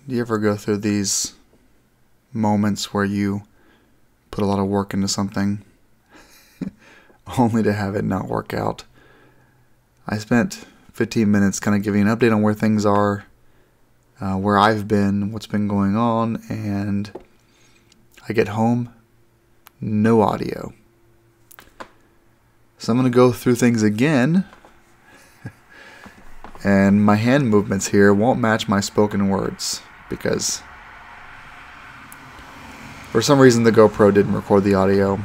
Do you ever go through these moments where you put a lot of work into something only to have it not work out? I spent 15 minutes kind of giving an update on where things are, where I've been, what's been going on, and I get home, no audio. So I'm going to go through things again, and my hand movements here won't match my spoken words because for some reason the GoPro didn't record the audio.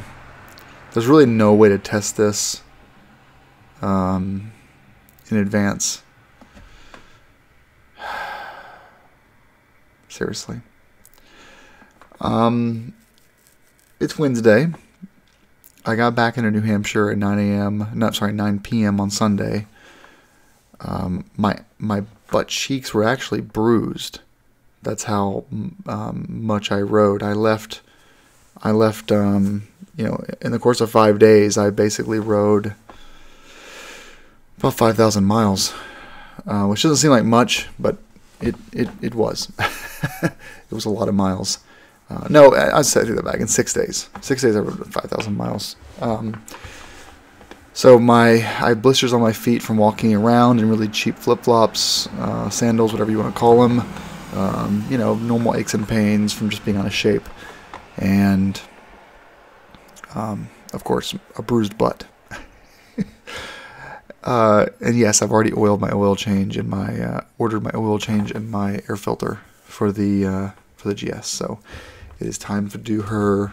There's really no way to test this in advance. Seriously. It's Wednesday. I got back into New Hampshire at 9 p.m. on Sunday. My butt cheeks were actually bruised. That's how much I rode. I left. In the course of 5 days, I basically rode about 5,000 miles, which doesn't seem like much, but it was. It was a lot of miles. No, I said that back in 6 days. 6 days I rode 5,000 miles. So I had blisters on my feet from walking around in really cheap flip-flops, sandals, whatever you want to call them. Normal aches and pains from just being out of shape. And, of course, a bruised butt. And yes, I've already oiled my oil change and ordered my oil change and my air filter for the GS. So it is time to do her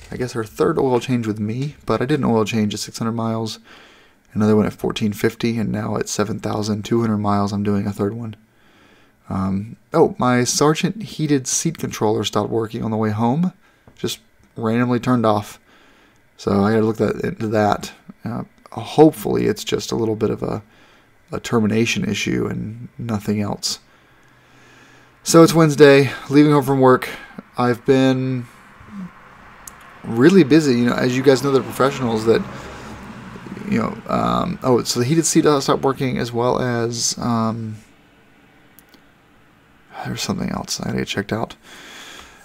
third oil change with me. But I did an oil change at 600 miles, another one at 1450, and now at 7,200 miles I'm doing a third one. My Sargent heated seat controller stopped working on the way home. Just randomly turned off. So I got to look into that. Hopefully it's just a little bit of a termination issue and nothing else. So it's Wednesday, leaving home from work. I've been really busy. As you guys know, the professionals that, so the heated seat stopped working, as well as, there's something else I had checked out.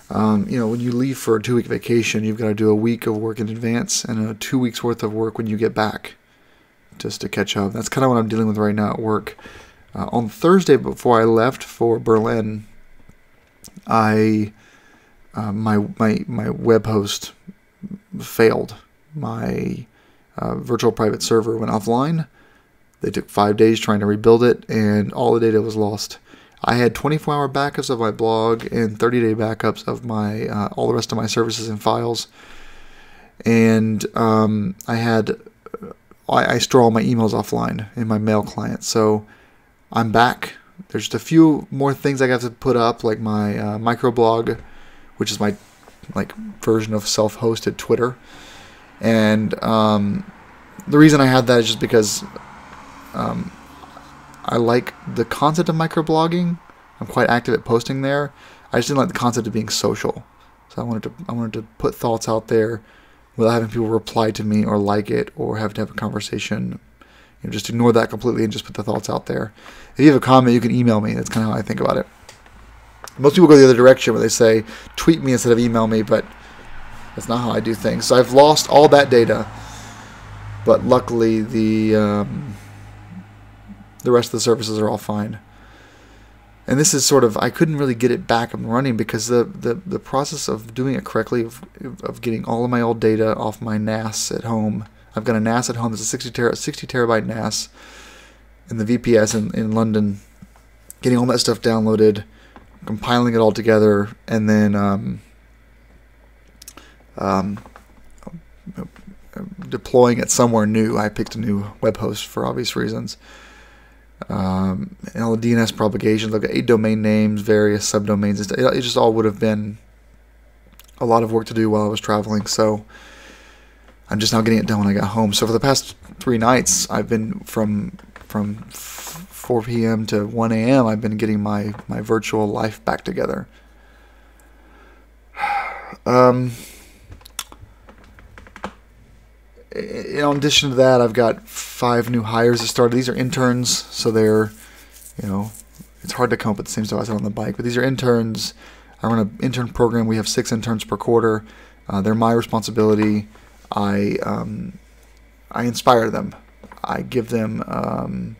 When you leave for a 2-week vacation, you've got to do a week of work in advance and 2 weeks worth of work when you get back, just to catch up. That's kind of what I'm dealing with right now at work. On Thursday, before I left for Berlin, my web host failed. My virtual private server went offline. They took 5 days trying to rebuild it, and all the data was lost. I had 24-hour backups of my blog and 30-day backups of my all the rest of my services and files. And I store all my emails offline in my mail client. So I'm back. There's just a few more things I have to put up, like my microblog, which is my version of self-hosted Twitter. And the reason I had that is just because I like the concept of microblogging. I'm quite active at posting there. I just didn't like the concept of being social. So I wanted to put thoughts out there without having people reply to me or like it or have to have a conversation. Just ignore that completely and just put the thoughts out there. If you have a comment, you can email me. That's kind of how I think about it. Most people go the other direction where they say tweet me instead of email me, but that's not how I do things. So I've lost all that data, but luckily the rest of the services are all fine. And this is I couldn't really get it back and running because the process of doing it correctly, of getting all of my old data off my NAS at home. I've got a NAS at home that's a 60 terabyte NAS in the VPS in London. Getting all that stuff downloaded, compiling it all together, and then deploying it somewhere new. I picked a new web host for obvious reasons. And all the DNS propagations. I've got 8 domain names, various subdomains and stuff. It just all would have been a lot of work to do while I was traveling. So I'm just now getting it done when I got home. So for the past 3 nights, I've been from 4 p.m. to 1 a.m. I've been getting my virtual life back together. In addition to that, I've got 5 new hires that started. These are interns, so they're, it's hard to come up with the same stuff I said on the bike. But these are interns. I run an intern program. We have 6 interns per quarter. They're my responsibility. I inspire them. I give them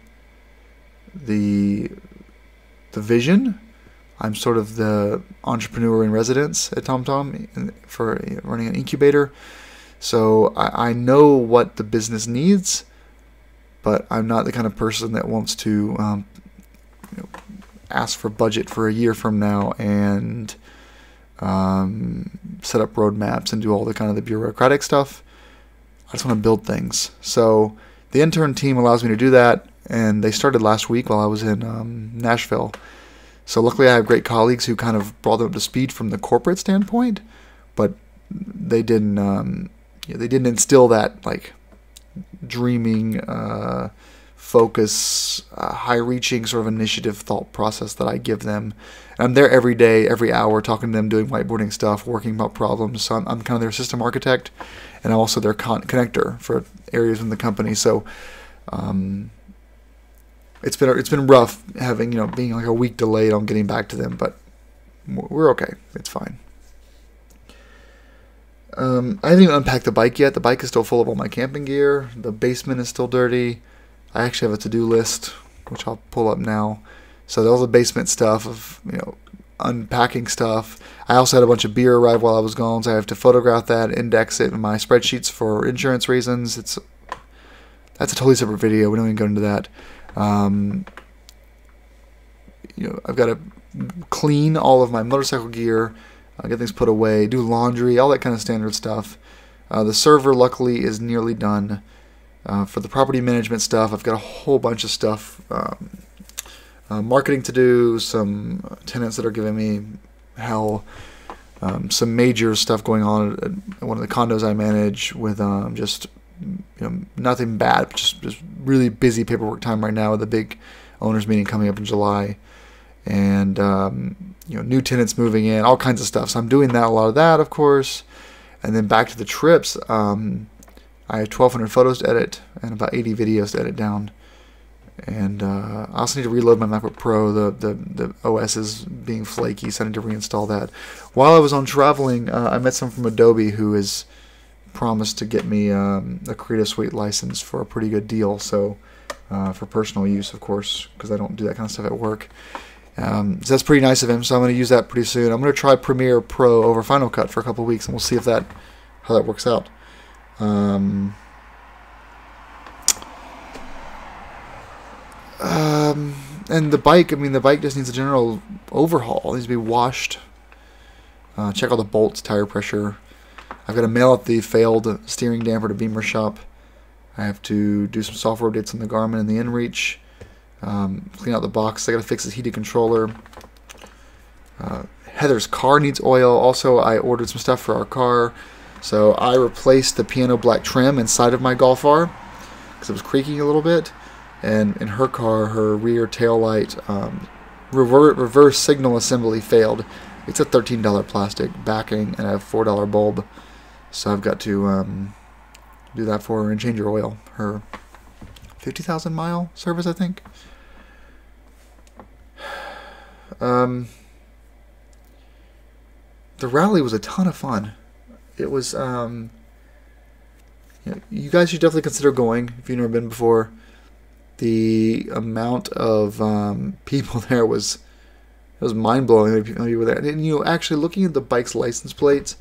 the vision. I'm sort of the entrepreneur in residence at TomTom for running an incubator. So I know what the business needs, but I'm not the kind of person that wants to ask for budget for a year from now and set up roadmaps and do all the kind of the bureaucratic stuff. I just want to build things. So the intern team allows me to do that, and they started last week while I was in Nashville. So luckily I have great colleagues who kind of brought them up to speed from the corporate standpoint, but they didn't instill that like dreaming, focus, high-reaching sort of initiative thought process that I give them. And I'm there every day, every hour, talking to them, doing whiteboarding stuff, working about problems. So I'm kind of their system architect, and I'm also their connector for areas in the company. So it's been rough having being like a week delayed on getting back to them, but we're okay. It's fine. I haven't even unpacked the bike yet. The bike is still full of all my camping gear. The basement is still dirty. I actually have a to-do list, which I'll pull up now. So all the basement stuff of unpacking stuff. I also had a bunch of beer arrive while I was gone, so I have to photograph that, index it in my spreadsheets for insurance reasons. That's a totally separate video. We don't even go into that. I've got to clean all of my motorcycle gear, get things put away, do laundry, all that kind of standard stuff. The server, luckily, is nearly done. For the property management stuff, I've got a whole bunch of stuff, marketing to do, some tenants that are giving me hell, some major stuff going on at one of the condos I manage with just nothing bad, just really busy paperwork time right now with a big owners meeting coming up in July, and new tenants moving in, all kinds of stuff. So I'm doing a lot of that, of course, and then back to the trips. I have 1,200 photos to edit and about 80 videos to edit down. And I also need to reload my MacBook Pro. The OS is being flaky, so I need to reinstall that. While I was on traveling, I met someone from Adobe who has promised to get me a Creative Suite license for a pretty good deal. So for personal use, of course, because I don't do that kind of stuff at work. So that's pretty nice of him. So I'm going to use that pretty soon. I'm going to try Premiere Pro over Final Cut for a couple of weeks, and we'll see how that works out. And the bike, the bike just needs a general overhaul. It needs to be washed. Check all the bolts, tire pressure. I've got to mail out the failed steering damper to Beamer Shop. I have to do some software updates on the Garmin and the InReach. Clean out the box. I got to fix the heated controller. Heather's car needs oil. Also, I ordered some stuff for our car. So I replaced the piano black trim inside of my Golf R because it was creaking a little bit. And in her car, her rear tail light reverse signal assembly failed. It's a $13 plastic backing and a $4 bulb. So I've got to do that for her and change her oil. Her 50,000 mile service, I think. The rally was a ton of fun. It was, you guys should definitely consider going if you've never been before. The amount of people there was mind-blowing. People were there. And, actually looking at the bike's license plates,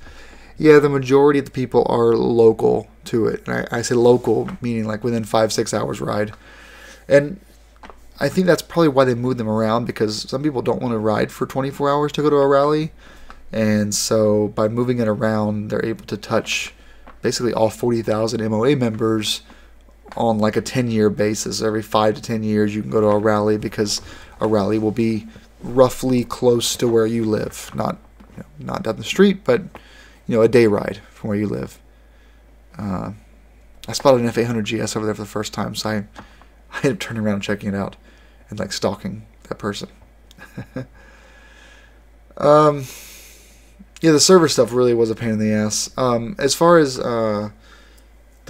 yeah, the majority of the people are local to it. And I say local, meaning like within 5-6 hours ride. And I think that's probably why they moved them around, because some people don't want to ride for 24 hours to go to a rally. And so by moving it around, they're able to touch basically all 40,000 MOA members on like a 10-year basis. Every 5 to 10 years you can go to a rally, because a rally will be roughly close to where you live. Not down the street, but a day ride from where you live. I spotted an F800 GS over there for the first time, so I ended up turning around and checking it out and like stalking that person. Yeah, the server stuff really was a pain in the ass. As far as the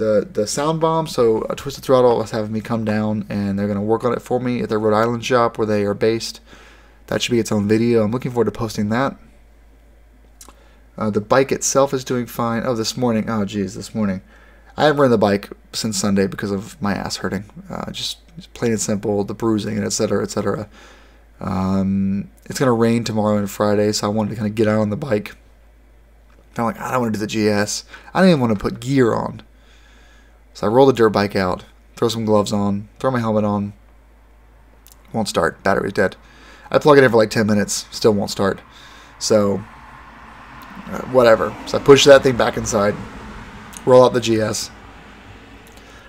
the sound bomb. So Twisted Throttle is having me come down, and they're going to work on it for me at their Rhode Island shop where they are based. That should be its own video. I'm looking forward to posting that. The bike itself is doing fine. Oh, this morning. Oh, geez, this morning. I haven't ridden the bike since Sunday because of my ass hurting. Just plain and simple, the bruising and et cetera, et cetera. It's going to rain tomorrow and Friday, so I wanted to kind of get out on the bike. I'm like, I don't want to do the GS. I don't even want to put gear on. So I roll the dirt bike out, throw some gloves on, throw my helmet on. Won't start. Battery's dead. I plug it in for like 10 minutes, still won't start. So, whatever. So I push that thing back inside, roll out the GS,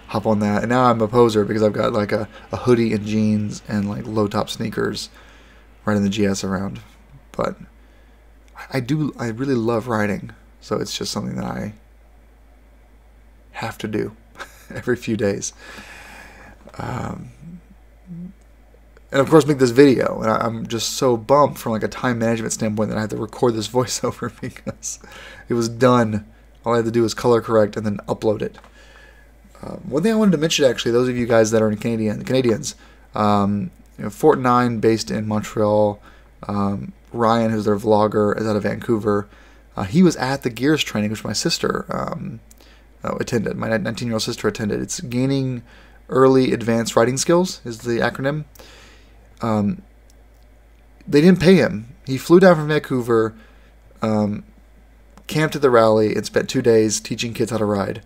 hop on that, and now I'm a poser because I've got like a hoodie and jeans and like low top sneakers riding the GS around. But I really love riding, so it's just something that I have to do every few days. And of course make this video, and I'm just so bummed from like a time management standpoint that I had to record this voiceover because it was done. All I had to do was color correct and then upload it. One thing I wanted to mention, actually, those of you guys that are Canadians, Fort 9 based in Montreal, Ryan, who's their vlogger, is out of Vancouver. He was at the Gears training, which my sister attended. My 19-year-old sister attended. It's Gaining Early Advanced Riding Skills is the acronym. They didn't pay him. He flew down from Vancouver, camped at the rally, and spent 2 days teaching kids how to ride,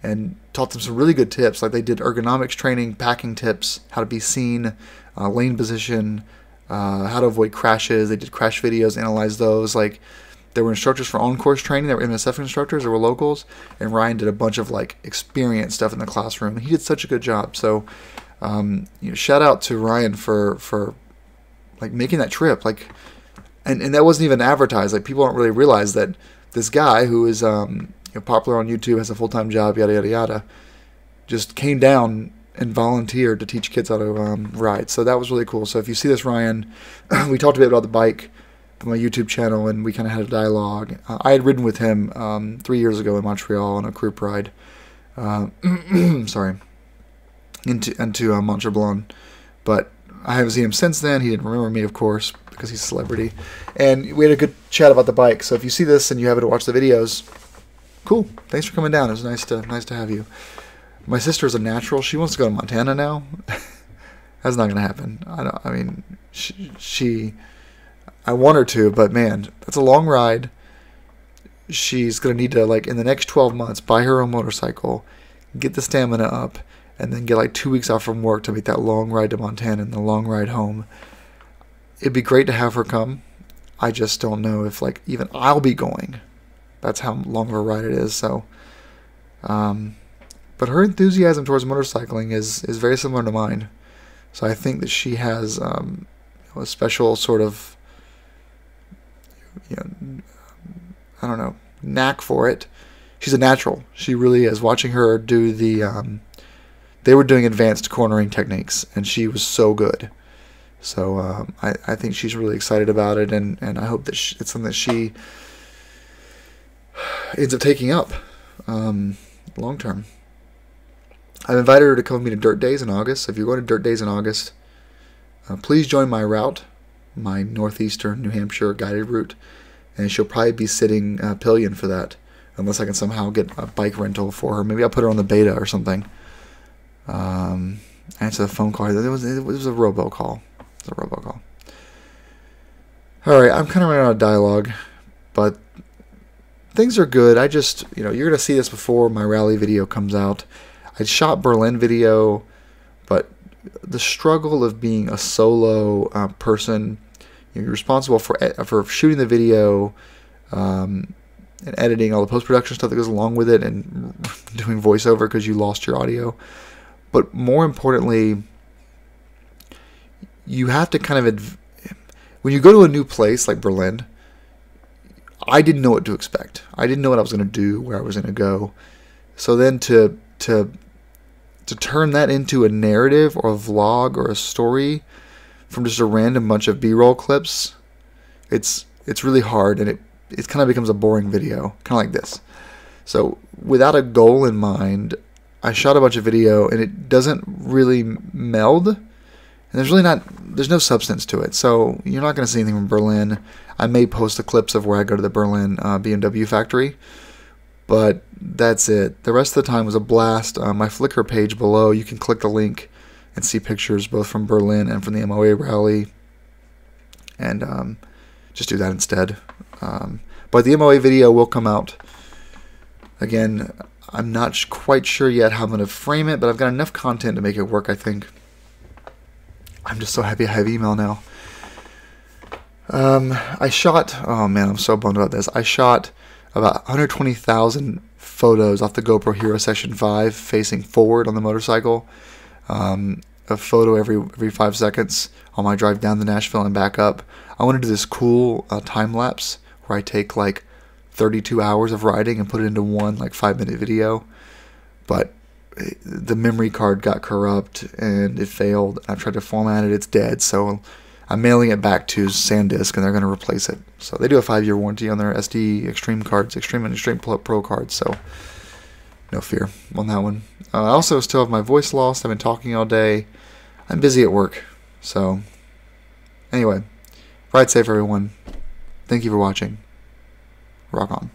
and taught them some really good tips. Like they did ergonomics training, packing tips, how to be seen, lane position, how to avoid crashes. They did crash videos, analyzed those. Like there were instructors for on-course training. There were MSF instructors. There were locals, and Ryan did a bunch of like experience stuff in the classroom. And he did such a good job. So shout out to Ryan for like making that trip. Like, and that wasn't even advertised. Like people don't really realize that this guy who is popular on YouTube, has a full-time job, yada yada yada, just came down and volunteered to teach kids how to ride. So that was really cool. So if you see this, Ryan, we talked a bit about the bike on my YouTube channel, and we kind of had a dialogue. I had ridden with him 3 years ago in Montreal on a group ride. Sorry, into Mont Tremblant, but I haven't seen him since then. He didn't remember me, of course, because he's a celebrity. And we had a good chat about the bike. So if you see this and you haven't watched the videos, cool. Thanks for coming down. It was nice to have you. My sister is a natural. She wants to go to Montana now. That's not going to happen. I mean, I want her to, but man, that's a long ride. She's going to need to, like, in the next 12 months, buy her own motorcycle, get the stamina up, and then get like 2 weeks off from work to make that long ride to Montana and the long ride home. It'd be great to have her come. I just don't know if like even I'll be going. That's how long of a ride it is. So, but her enthusiasm towards motorcycling is very similar to mine. So I think that she has a special sort of, I don't know, knack for it. She's a natural. She really is. Watching her do the, they were doing advanced cornering techniques, and she was so good. So I think she's really excited about it, and I hope that it's something that she ends up taking up long term. I've invited her to come with me to Dirt Days in August. So if you're going to Dirt Days in August, please join my route, my northeastern New Hampshire guided route, and she'll probably be sitting pillion for that, unless I can somehow get a bike rental for her. Maybe I'll put her on the beta or something. Answer the phone call. It was a robocall. It's a robocall. All right, I'm kind of running out of dialogue, but things are good. I just, you're going to see this before my rally video comes out. I shot Berlin video, but the struggle of being a solo person, you're responsible for shooting the video, and editing all the post-production stuff that goes along with it, and doing voiceover because you lost your audio. But more importantly, you have to kind of, when you go to a new place like Berlin, I didn't know what to expect. I didn't know what I was going to do, where I was going to go. So then to turn that into a narrative or a vlog or a story from just a random bunch of B-roll clips, it's really hard, and it kind of becomes a boring video, kind of like this. So without a goal in mind, I shot a bunch of video and it doesn't really meld, and there's no substance to it. So you're not going to see anything from Berlin. I may post the clips of where I go to the Berlin BMW factory, but that's it. The rest of the time was a blast. My Flickr page below, you can click the link and see pictures both from Berlin and from the MOA rally, and just do that instead. But the MOA video will come out. Again, I'm not quite sure yet how I'm going to frame it, but I've got enough content to make it work, I think. I'm just so happy I have email now. I shot, oh man, I'm so bummed about this. I shot about 120,000 photos off the GoPro Hero Session 5 facing forward on the motorcycle. A photo every 5 seconds on my drive down to Nashville and back up. I want to do this cool time lapse where I take like 32 hours of riding and put it into one like 5-minute video, but the memory card got corrupt and it failed. I've tried to format it, it's dead, so I'm mailing it back to SanDisk and they're going to replace it. So they do a 5-year warranty on their SD Extreme cards, Extreme and Extreme Pro cards, so no fear on that one. I also still have my voice lost. I've been talking all day. I'm busy at work, so anyway, ride safe everyone. Thank you for watching. Rock on.